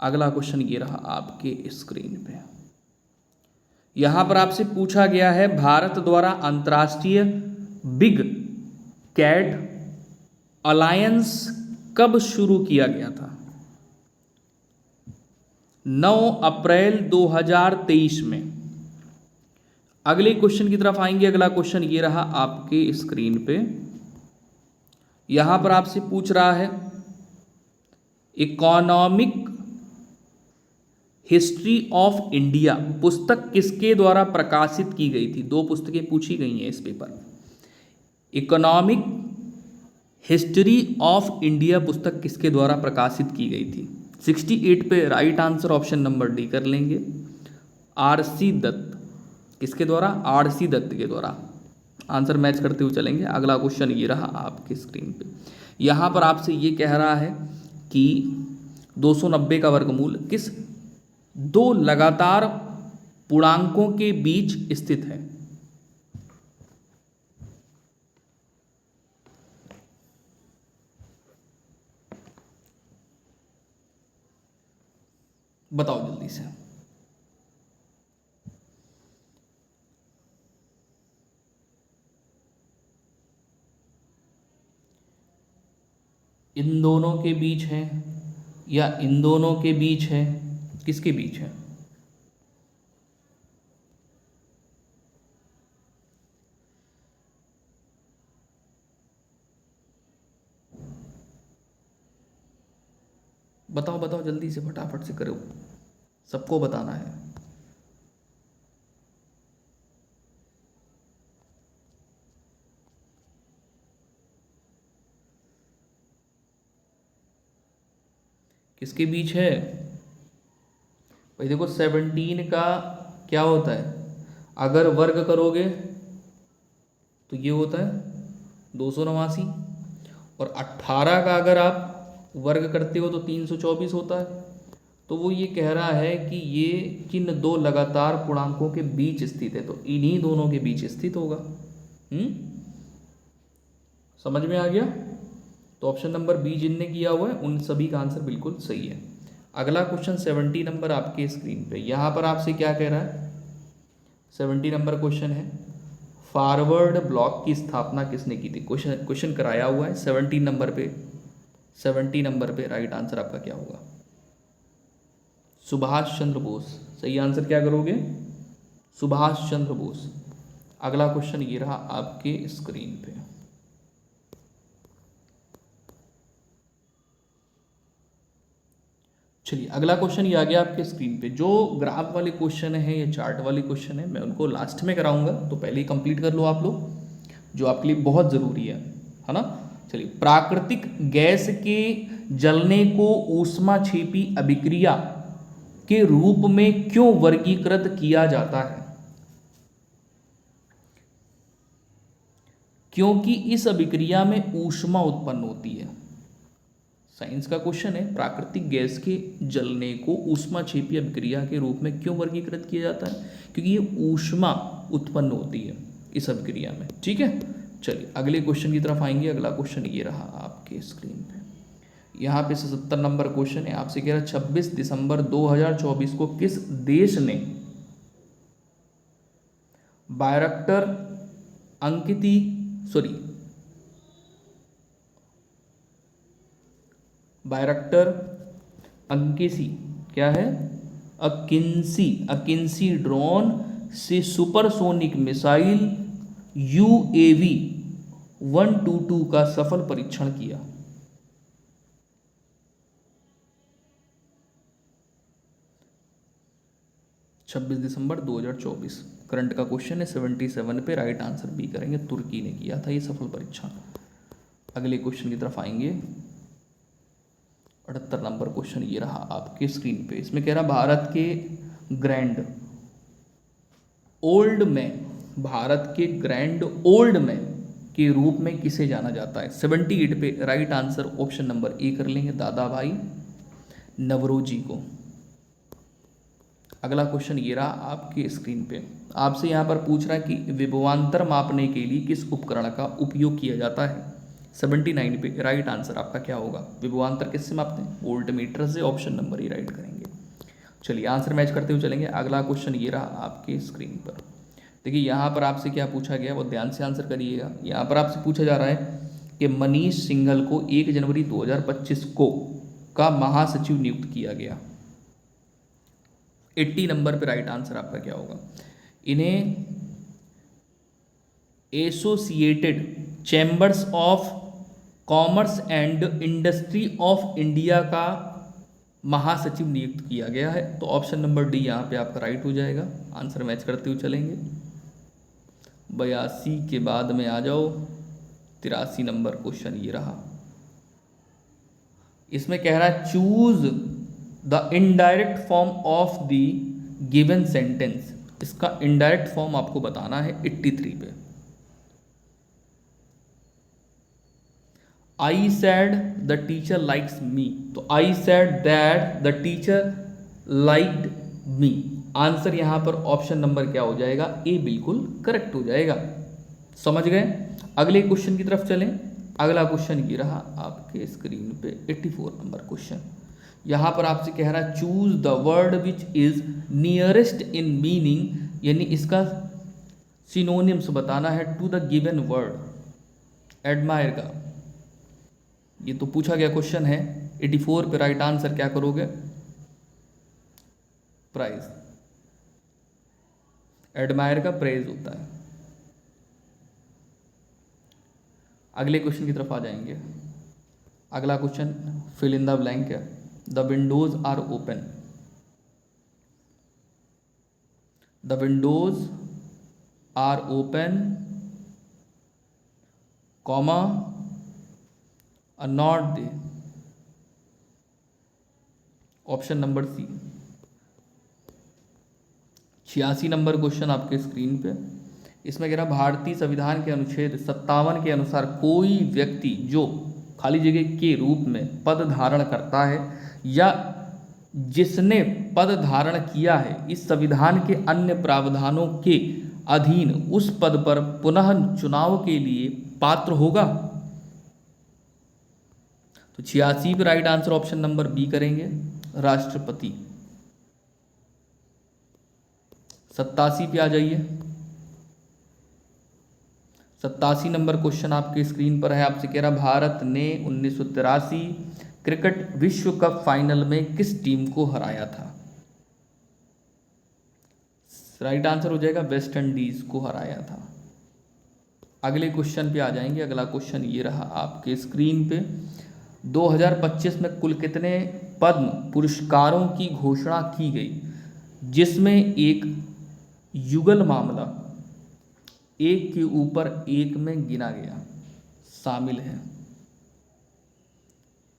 अगला क्वेश्चन ये रहा आपके स्क्रीन पे। यहां पर आपसे पूछा गया है, भारत द्वारा अंतर्राष्ट्रीय बिग कैट अलायंस कब शुरू किया गया था? 9 अप्रैल 2023 में। अगले क्वेश्चन की तरफ आएंगे। अगला क्वेश्चन ये रहा आपके स्क्रीन पे। यहां पर आपसे पूछ रहा है, इकोनॉमिक हिस्ट्री ऑफ इंडिया पुस्तक किसके द्वारा प्रकाशित की गई थी? दो पुस्तकें पूछी गई हैं इस पेपर में। इकोनॉमिक हिस्ट्री ऑफ इंडिया पुस्तक किसके द्वारा प्रकाशित की गई थी? 68 पे right answer option number D कर लेंगे, आरसी दत्त। किसके द्वारा? आरसी दत्त के द्वारा। आंसर मैच करते हुए चलेंगे। अगला क्वेश्चन ये रहा आपकी स्क्रीन पे। यहाँ पर आपसे ये कह रहा है कि 290 का वर्गमूल किस दो लगातार पूर्णांकों के बीच स्थित है? बताओ जल्दी से। इन दोनों के बीच है या इन दोनों के बीच है? किसके बीच है? बताओ बताओ जल्दी से, फटाफट से करो, सबको बताना है। किसके बीच है भाई? देखो 17 का क्या होता है, अगर वर्ग करोगे तो ये होता है 289, और 18 का अगर आप वर्ग करते हो तो 324 होता है। तो वो ये कह रहा है कि ये किन दो लगातार पूर्णांकों के बीच स्थित है, तो इन्हीं दोनों के बीच स्थित होगा। समझ में आ गया? तो ऑप्शन नंबर बी जिनने किया हुआ है उन सभी का आंसर बिल्कुल सही है। अगला क्वेश्चन 70 नंबर आपके स्क्रीन पे, यहाँ पर आपसे क्या कह रहा है, 70 नंबर क्वेश्चन है, फॉरवर्ड ब्लॉक की स्थापना किसने की थी। क्वेश्चन कराया हुआ है 70 नंबर पे, 70 नंबर पे राइट आंसर आपका क्या होगा, सुभाष चंद्र बोस। सही आंसर क्या करोगे, सुभाष चंद्र बोस। अगला क्वेश्चन ये रहा आपके स्क्रीन पे, चलिए अगला क्वेश्चन ये आ गया आपके स्क्रीन पे। जो ग्राफ वाले क्वेश्चन है या चार्ट वाले क्वेश्चन है मैं उनको लास्ट में कराऊंगा, तो पहले ही कंप्लीट कर लो आप लोग, जो आपके लिए बहुत ज़रूरी है ना। चलिए, प्राकृतिक गैस के जलने को ऊष्माक्षेपी अभिक्रिया के रूप में क्यों वर्गीकृत किया जाता है। क्योंकि इस अभिक्रिया में ऊष्मा उत्पन्न होती है। साइंस का क्वेश्चन है, प्राकृतिक गैस के जलने को ऊष्माक्षेपी अभिक्रिया के रूप में क्यों वर्गीकृत किया जाता है, क्योंकि ये ऊष्मा उत्पन्न होती है इस अभिक्रिया में। ठीक है, चलिए अगले क्वेश्चन की तरफ आएंगे। अगला क्वेश्चन ये रहा आपके स्क्रीन पे, यहाँ पे 70 नंबर क्वेश्चन है, आपसे कह रहा है 26 दिसंबर 2024 को किस देश ने बायरक्टर अंकिसी क्या है, अकिंसी ड्रोन से सुपरसोनिक मिसाइल UAV 122 का सफल परीक्षण किया। छब्बीस दिसंबर 2024 करंट का क्वेश्चन है, 77 पे राइट आंसर बी करेंगे, तुर्की ने किया था ये सफल परीक्षण। अगले क्वेश्चन की तरफ आएंगे, 78 नंबर क्वेश्चन ये रहा आपके स्क्रीन पे। इसमें कह रहा भारत के ग्रैंड ओल्ड मैन के रूप में किसे जाना जाता है। 78 पे right answer option number A कर लेंगे, दादा भाई नवरोजी को। अगला क्वेश्चन ये रहा आपके स्क्रीन पे, आपसे यहाँ पर पूछ रहा है कि विभवांतर मापने के लिए किस उपकरण का उपयोग किया जाता है। 79 पे राइट आंसर आपका क्या होगा, विभवांतर किससे मापते हैं, वोल्ट मीटर से। ऑप्शन नंबर ए राइट करेंगे। चलिए आंसर मैच करते हुए चलेंगे। अगला क्वेश्चन ये रहा आपके स्क्रीन पर, देखिए यहाँ पर आपसे क्या पूछा गया वो ध्यान से आंसर करिएगा। यहाँ पर आपसे पूछा जा रहा है कि मनीष सिंघल को 1 जनवरी 2025 को का महासचिव नियुक्त किया गया। 80 नंबर पे राइट आंसर आपका क्या होगा, इन्हें associated chambers of commerce and industry of India का महासचिव नियुक्त किया गया है। तो ऑप्शन नंबर डी यहाँ पे आपका राइट हो जाएगा। आंसर मैच करते हुए चलेंगे। 82 के बाद में आ जाओ, 83 नंबर क्वेश्चन ये रहा। इसमें कह रहा है choose the indirect form of the given sentence. इसका इनडायरेक्ट फॉर्म आपको बताना है 83 पे। I said the teacher likes me, तो I said that the teacher liked me. Answer यहां पर ऑप्शन नंबर क्या हो जाएगा, ए बिल्कुल करेक्ट हो जाएगा। समझ गए। अगले क्वेश्चन की तरफ चलें। अगला क्वेश्चन ये रहा आपके स्क्रीन पे, 84 नंबर क्वेश्चन। यहां पर आपसे कह रहा है choose the word which is nearest in meaning, यानी इसका सिनोनिम्स बताना है to the given word. Admire का ये तो पूछा गया क्वेश्चन है। 84 पे राइट आंसर क्या करोगे, प्राइज। एडमायर का प्रेज होता है। अगले क्वेश्चन की तरफ आ जाएंगे। अगला question fill in the blank है। The windows are open, the windows are open comma not they. Option number C. 86 number question आपके स्क्रीन पे। इसमें कह रहा भारतीय संविधान के अनुच्छेद 57 के अनुसार कोई व्यक्ति जो खाली जगह के रूप में पद धारण करता है या जिसने पद धारण किया है इस संविधान के अन्य प्रावधानों के अधीन उस पद पर पुनः चुनाव के लिए पात्र होगा। तो 86 पे right answer option number B करेंगे। राष्ट्रपति। 87 पे आ जाइए। 87 नंबर क्वेश्चन आपके स्क्रीन पर है। आपसे कह रहा भारत ने 1983 क्रिकेट विश्व कप फाइनल में किस टीम को हराया था? राइट आंसर हो जाएगा वेस्ट इंडीज को हराया था। अगले क्वेश्चन पे आ जाएंगे। अगला क्वेश्चन ये रहा आपके स्क्रीन पे। 2025 में कुल कितने पद्म पुरस्कारों की घोषणा की गई, जिसमें एक युगल मामला एक के ऊपर एक में गिना गया शामिल है?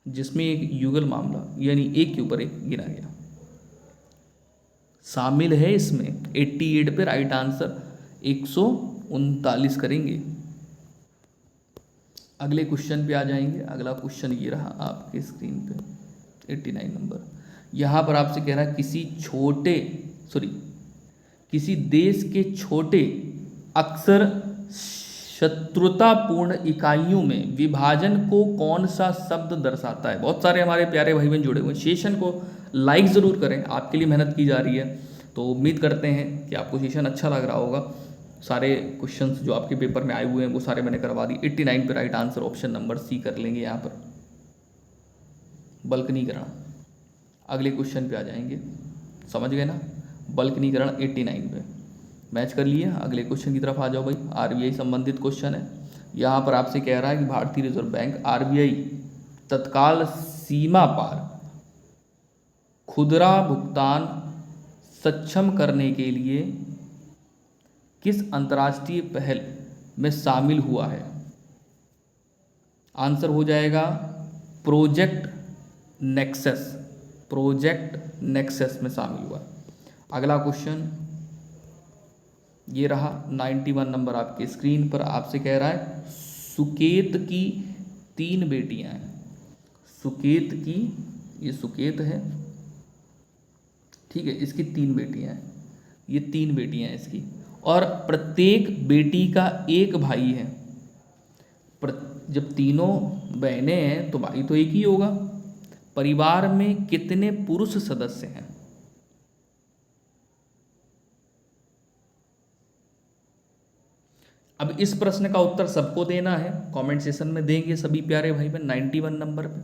जिसमें एक युगल मामला यानी एक के ऊपर एक गिना गया शामिल है इसमें। 88 पे राइट आंसर 139 करेंगे। अगले क्वेश्चन पे आ जाएंगे। अगला क्वेश्चन ये रहा आपके स्क्रीन पे 89 नंबर। यहाँ पर आपसे कह रहा है किसी देश के छोटे अक्सर शत्रुतापूर्ण इकाइयों में विभाजन को कौन सा शब्द दर्शाता है? बहुत सारे हमारे प्यारे भाई बहन जुड़े हुए हैं। सेशन को लाइक ज़रूर करें, आपके लिए मेहनत की जा रही है, तो उम्मीद करते हैं कि आपको सेशन अच्छा लग रहा होगा। सारे क्वेश्चंस जो आपके पेपर में आए हुए हैं वो सारे मैंने करवा दिए। 89 पे right answer option number C कर लेंगे यहाँ पर, बल्कनीकरण। अगले क्वेश्चन पे आ जाएंगे, समझ गए ना? बल्कनीकरण 89 पे मैच कर लिए। अगले क्वेश्चन की तरफ आ जाओ भाई। आरबीआई संबंधित क्वेश्चन है। यहाँ पर आपसे कह रहा है कि भारतीय रिजर्व बैंक आरबीआई तत्काल सीमा पार खुदरा भुगतान सक्षम करने के लिए किस अंतर्राष्ट्रीय पहल में शामिल हुआ है? आंसर हो जाएगा प्रोजेक्ट नेक्सस में शामिल हुआ। अगला क्वेश्चन ये रहा 91 नंबर आपके स्क्रीन पर। आपसे कह रहा है सुकेत की 3 बेटियां हैं। सुकेत की, ये सुकेत है, ठीक है, इसकी 3 बेटियां हैं। ये 3 बेटियां हैं इसकी, और प्रत्येक बेटी का एक भाई है। जब तीनों बहनें हैं तो भाई तो एक ही होगा। परिवार में कितने पुरुष सदस्य हैं? अब इस प्रश्न का उत्तर सबको देना है, कमेंट सेशन में देंगे सभी प्यारे भाई बहन। 91 नंबर पे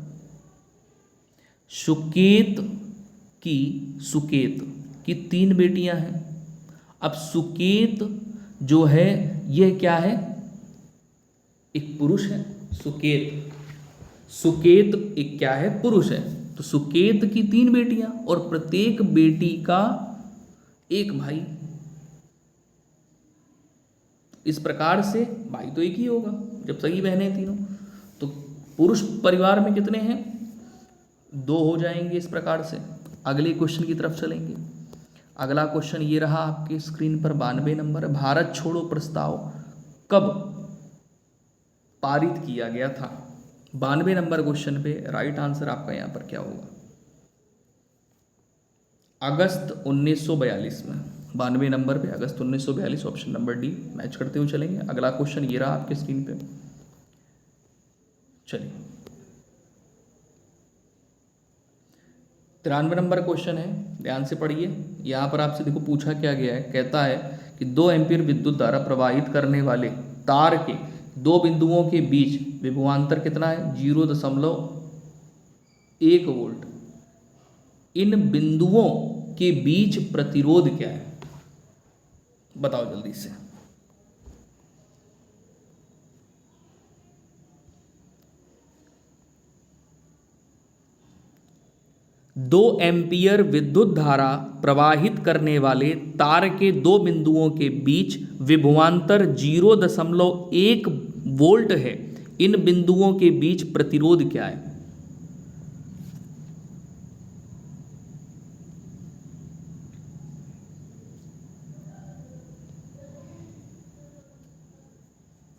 सुकेत की 3 बेटियां हैं। अब सुकेत जो है यह क्या है? एक पुरुष है। सुकेत एक क्या है? पुरुष है। तो सुकेत की 3 बेटियां और प्रत्येक बेटी का एक भाई। इस प्रकार से भाई तो एक ही होगा जब सगी बहनें तीनों। तो पुरुष परिवार में कितने हैं? 2 हो जाएंगे इस प्रकार से। अगले क्वेश्चन की तरफ चलेंगे। अगला क्वेश्चन ये रहा आपकी स्क्रीन पर 92 नंबर। भारत छोड़ो प्रस्ताव कब पारित किया गया था? 92 नंबर क्वेश्चन पे राइट आंसर आपका यहाँ पर क्या होगा? अगस्त 1942 में। 92 नंबर पे अगस्त 1942 ऑप्शन नंबर डी मैच करते हुए चलेंगे। अगला क्वेश्चन ये रहा आपके स्क्रीन पे। चलिए 93 नंबर क्वेश्चन है, ध्यान से पढ़िए। यहाँ पर आपसे देखो पूछा क्या गया है। कहता है कि 2 एम्पीयर विद्युत धारा प्रवाहित करने वाले तार के 2 बिंदुओं के बीच विभवांतर कितना है? 0.1 वोल्ट। इन बिंदुओं के बीच प्रतिरोध क्या है? बताओ जल्दी से। दो एम्पियर विद्युत धारा प्रवाहित करने वाले तार के 2 बिंदुओं के बीच विभवांतर 0.1 वोल्ट है। इन बिंदुओं के बीच प्रतिरोध क्या है?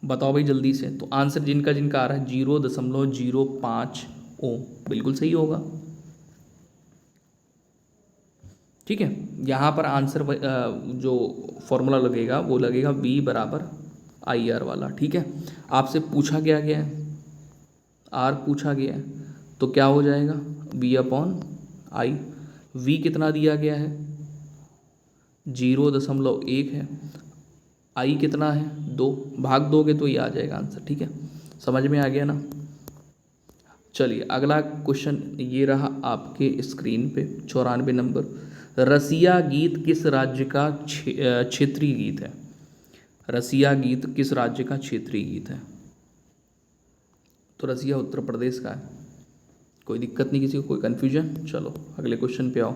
बताओ भाई जल्दी से। तो आंसर जिनका जिनका आ रहा है 0.05 ओम, बिल्कुल सही होगा। ठीक है, यहाँ पर आंसर जो फॉर्मूला लगेगा वो लगेगा V बराबर IR वाला। ठीक है, आपसे पूछा गया है R पूछा गया है, तो क्या हो जाएगा? V upon I. वी कितना दिया गया है, 0.1 है। आई कितना है, 2, भाग दोगे तो ये आ जाएगा आंसर। ठीक है, समझ में आ गया ना। चलिए अगला क्वेश्चन ये रहा आपके स्क्रीन पे, 94 नंबर। रसिया गीत किस राज्य का क्षेत्रीय गीत है। रसिया गीत किस राज्य का क्षेत्रीय गीत है। तो रसिया उत्तर प्रदेश का है। कोई दिक्कत नहीं, किसी को कोई कन्फ्यूजन। चलो अगले क्वेश्चन पे आओ।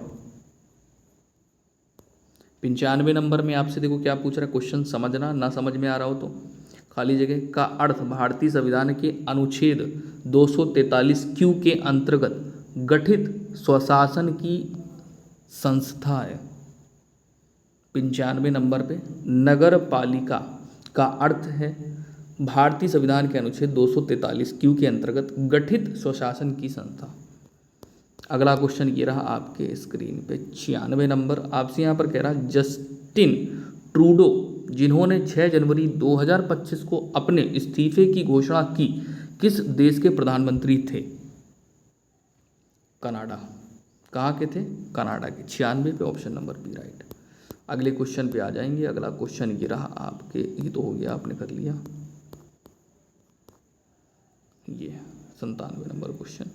95 नंबर में आपसे देखो क्या पूछ रहा है क्वेश्चन, समझना, ना समझ में आ रहा हो तो खाली जगह का अर्थ भारतीय संविधान के अनुच्छेद 243 क्यू के अंतर्गत गठित स्वशासन की संस्था है। 95 नंबर पे नगर पालिका का अर्थ है भारतीय संविधान के अनुच्छेद 243 क्यू के अंतर्गत गठित स्वशासन की संस्था। अगला क्वेश्चन ये रहा आपके स्क्रीन पे, 96 नंबर। आपसे यहाँ पर कह रहा है जस्टिन ट्रूडो जिन्होंने 6 जनवरी 2025 को अपने इस्तीफे की घोषणा की, किस देश के प्रधानमंत्री थे। कनाडा। कहाँ के थे, कनाडा के। 96 पे ऑप्शन नंबर बी राइट। अगले क्वेश्चन पे आ जाएंगे। अगला क्वेश्चन ये रहा आपके, ये तो हो गया, आपने कर लिया। ये 97 नंबर क्वेश्चन,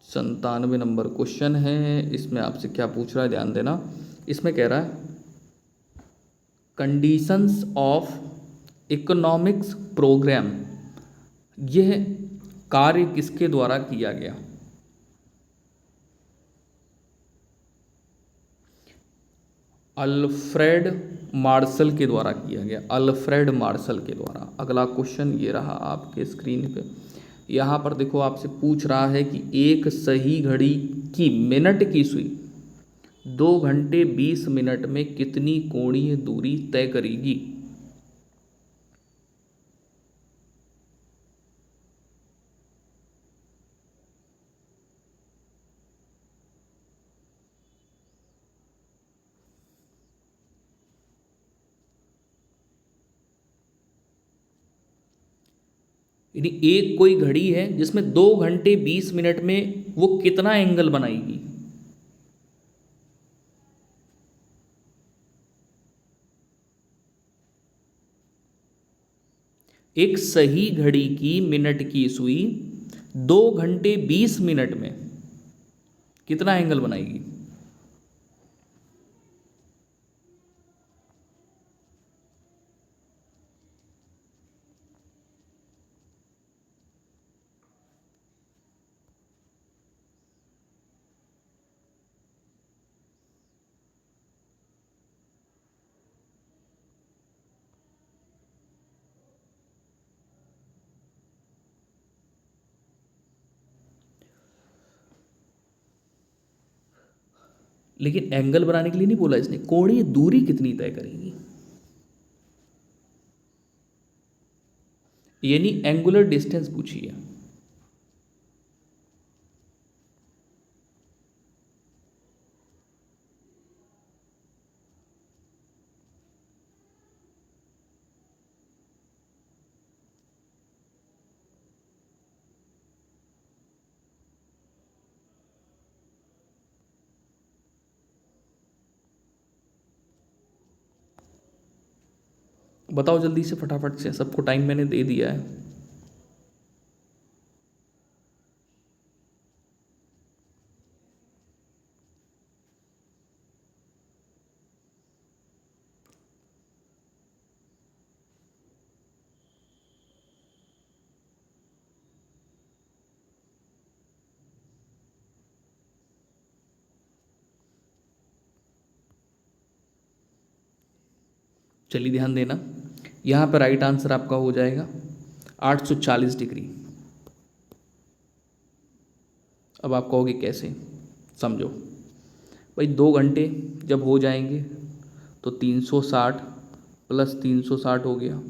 97 नंबर क्वेश्चन है। इसमें आपसे क्या पूछ रहा है, ध्यान देना। इसमें कह रहा है कंडीशंस ऑफ इकोनॉमिक्स प्रोग्राम, यह कार्य किसके द्वारा किया गया। अल्फ्रेड मार्शल के द्वारा किया गया, अल्फ्रेड मार्शल के द्वारा। अगला क्वेश्चन ये रहा आपके स्क्रीन पे। यहाँ पर देखो आपसे पूछ रहा है कि एक सही घड़ी की मिनट की सुई 2 घंटे 20 मिनट में कितनी कोणीय दूरी तय करेगी। यानी एक कोई घड़ी है जिसमें 2 घंटे 20 मिनट में वो कितना एंगल बनाएगी। एक सही घड़ी की मिनट की सुई 2 घंटे 20 मिनट में कितना एंगल बनाएगी। लेकिन एंगल बनाने के लिए नहीं बोला इसने, कोणीय दूरी कितनी तय करेगी, यानी एंगुलर डिस्टेंस पूछी है। बताओ जल्दी से, फटाफट से, सबको टाइम मैंने दे दिया है। चलिए ध्यान देना, यहाँ पर राइट आंसर आपका हो जाएगा 840 डिग्री। अब आप कहोगे कैसे, समझो भाई। 2 घंटे जब हो जाएंगे तो 360 प्लस 360 हो गया।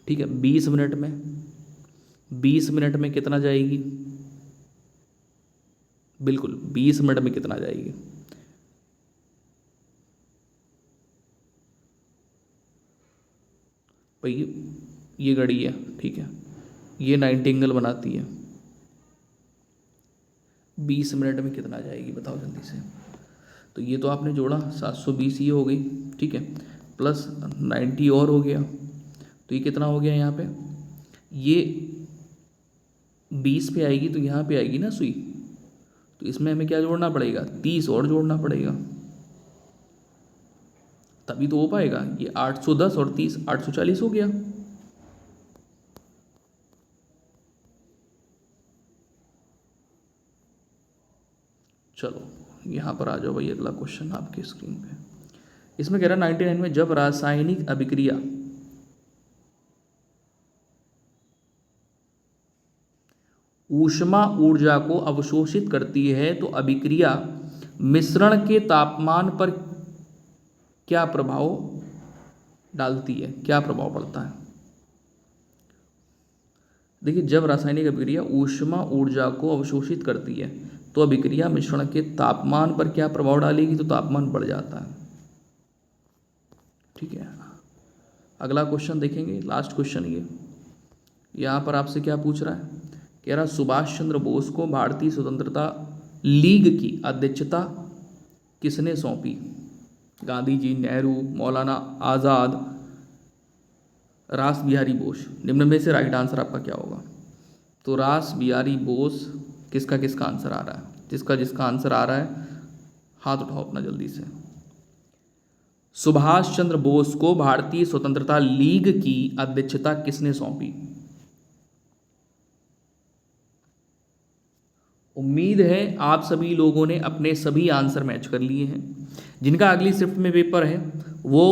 ठीक है, 20 मिनट में, 20 मिनट में कितना जाएगी, बिल्कुल 20 मिनट में कितना जाएगी। भाई ये घड़ी है, ठीक है, ये 90 एंगल बनाती है। 20 मिनट में कितना जाएगी बताओ जल्दी से। तो ये तो आपने जोड़ा 720 ये हो गई, ठीक है, प्लस 90 और हो गया, तो ये कितना हो गया यहाँ पे, ये 20 पे आएगी तो यहाँ पे आएगी ना सुई, तो इसमें हमें क्या जोड़ना पड़ेगा, 30 और जोड़ना पड़ेगा, तभी तो हो पाएगा। ये 810 और 30 840 हो गया। चलो यहाँ पर आ जाओ भाई, अगला क्वेश्चन आपके स्क्रीन पे। इसमें कह रहा है 99 में जब रासायनिक अभिक्रिया ऊष्मा ऊर्जा को अवशोषित करती है तो अभिक्रिया मिश्रण के तापमान पर क्या प्रभाव डालती है, क्या प्रभाव पड़ता है। देखिए, जब रासायनिक अभिक्रिया ऊष्मा ऊर्जा को अवशोषित करती है तो अभिक्रिया मिश्रण के तापमान पर क्या प्रभाव डालेगी, तो तापमान बढ़ जाता है, ठीक है। अगला क्वेश्चन देखेंगे, लास्ट क्वेश्चन ये, यहाँ पर आपसे क्या पूछ रहा है, कह रहा सुभाष चंद्र बोस को भारतीय स्वतंत्रता लीग की अध्यक्षता किसने सौंपी, गांधी जी, नेहरू, मौलाना आज़ाद, रास बिहारी बोस। निम्न में से राइट आंसर आपका क्या होगा, तो रास बिहारी बोस किसका किसका आंसर आ रहा है, जिसका आंसर आ रहा है हाथ उठाओ अपना जल्दी से। सुभाष चंद्र बोस को भारतीय स्वतंत्रता लीग की अध्यक्षता किसने सौंपी। उम्मीद है आप सभी लोगों ने अपने सभी आंसर मैच कर लिए हैं। जिनका अगली शिफ्ट में पेपर है वो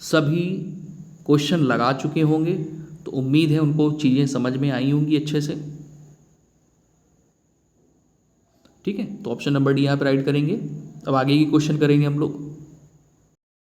सभी क्वेश्चन लगा चुके होंगे, तो उम्मीद है उनको चीज़ें समझ में आई होंगी अच्छे से, ठीक है। तो ऑप्शन नंबर डी यहाँ पर राइट करेंगे। अब आगे की क्वेश्चन करेंगे हम लोग।